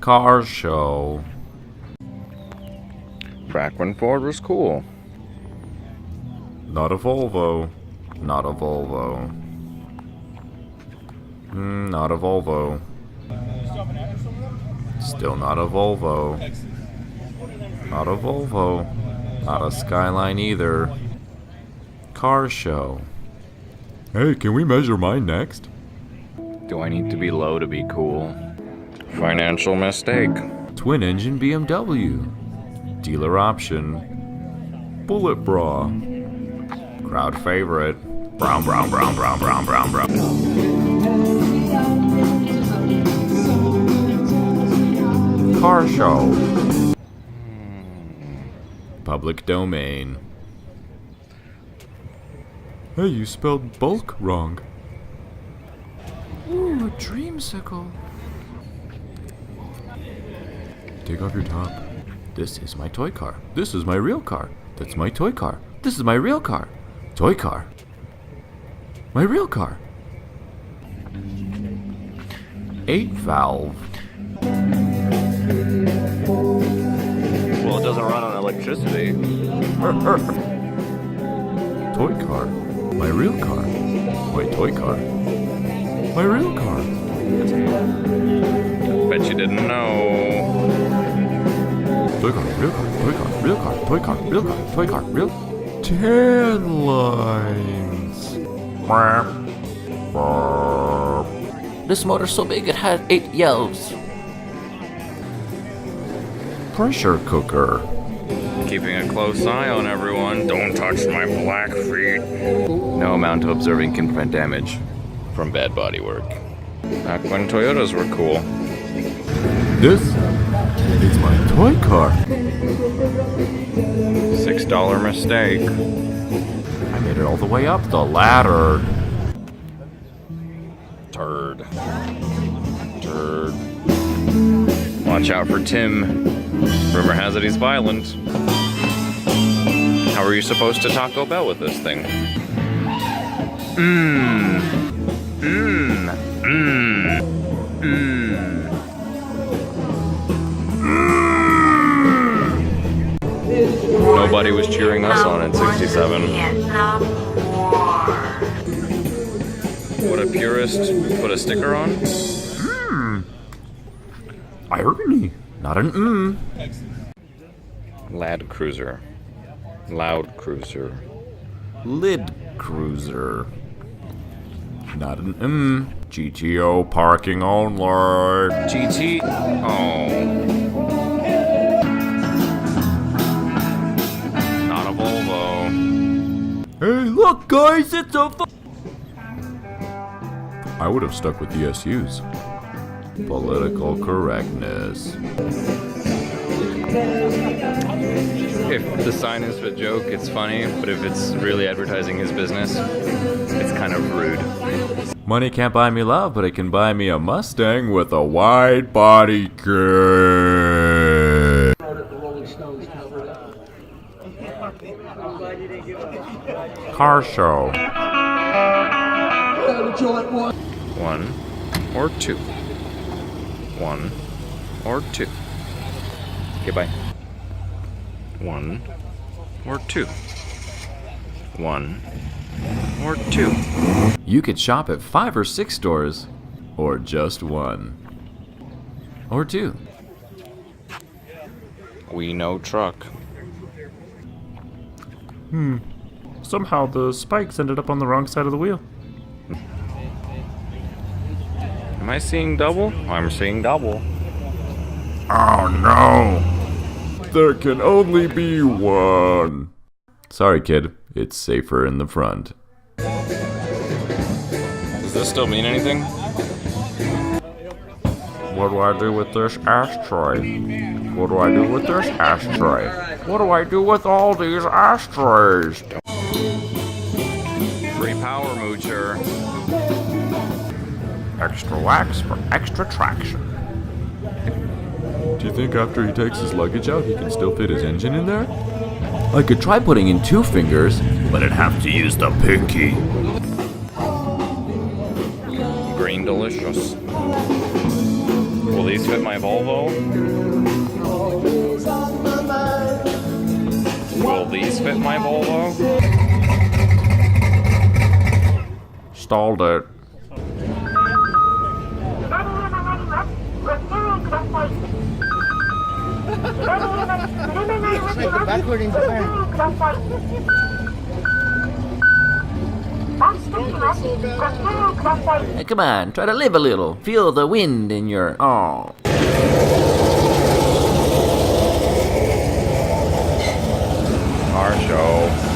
Car show. Back when Ford was cool. Not a Volvo. Not a Volvo. Not a Volvo. Still not a Volvo. Not a Volvo. Not a Skyline either. Car show. Hey, can we measure mine next? Do I need to be low to be cool? Financial mistake. Twin engine BMW. Dealer option. Bullet bra. Crowd favorite. Brown, brown, brown, brown, brown, brown, brown. Car show. Public domain. Hey, you spelled bulk wrong. Ooh, a dreamsicle. Take off your top. This is my toy car. This is my real car. That's my toy car. This is my real car. Toy car. My real car. 8 valve. Well, it doesn't run on electricity. Toy car. My real car. My toy car. My real car. Bet you didn't know. Toy car, real car, toy car, real car, toy car, real car, toy car, real. Tan lines. This motor's so big it had 8 yells. Pressure cooker. Keeping a close eye on everyone. Don't touch my black feet. No amount of observing can prevent damage from bad bodywork. Back when Toyotas were cool. This is my toy car. $6 mistake. I made it all the way up the ladder. Turd. Turd. Watch out for Tim. Rumor has it he's violent. How are you supposed to Taco Bell with this thing? Nobody was cheering us on in '67. Would a purist put a sticker on? Irony. Not an Lad Cruiser. Loud Cruiser. Lid cruiser. Not an GTO parking only. GT. Oh. Not a Volvo. Hey, look, guys, it's a. I would have stuck with the SUs. Political correctness. If the sign is a joke, it's funny, but if it's really advertising his business, it's kind of rude. Money can't buy me love, but it can buy me a Mustang with a wide body kit. Car show. 1 or 2. 1 or 2. Okay, bye. 1 or 2. 1 or 2. You could shop at 5 or 6 stores, or just 1. Or 2. We know truck. Somehow the spikes ended up on the wrong side of the wheel. Am I seeing double? I'm seeing double. Oh no! There can only be one. Sorry, kid. It's safer in the front. Does this still mean anything? What do I do with this ashtray? What do I do with this ashtray? What do I do with all these ashtrays? Free power moocher. Extra wax for extra traction. Do you think after he takes his luggage out, he can still fit his engine in there? I could try putting in 2 fingers, but I'd have to use the pinky. Green delicious. Will these fit my Volvo? Will these fit my Volvo? Stalled it. Hey, come on, try to live a little. Feel the wind in your... Oh. Our show.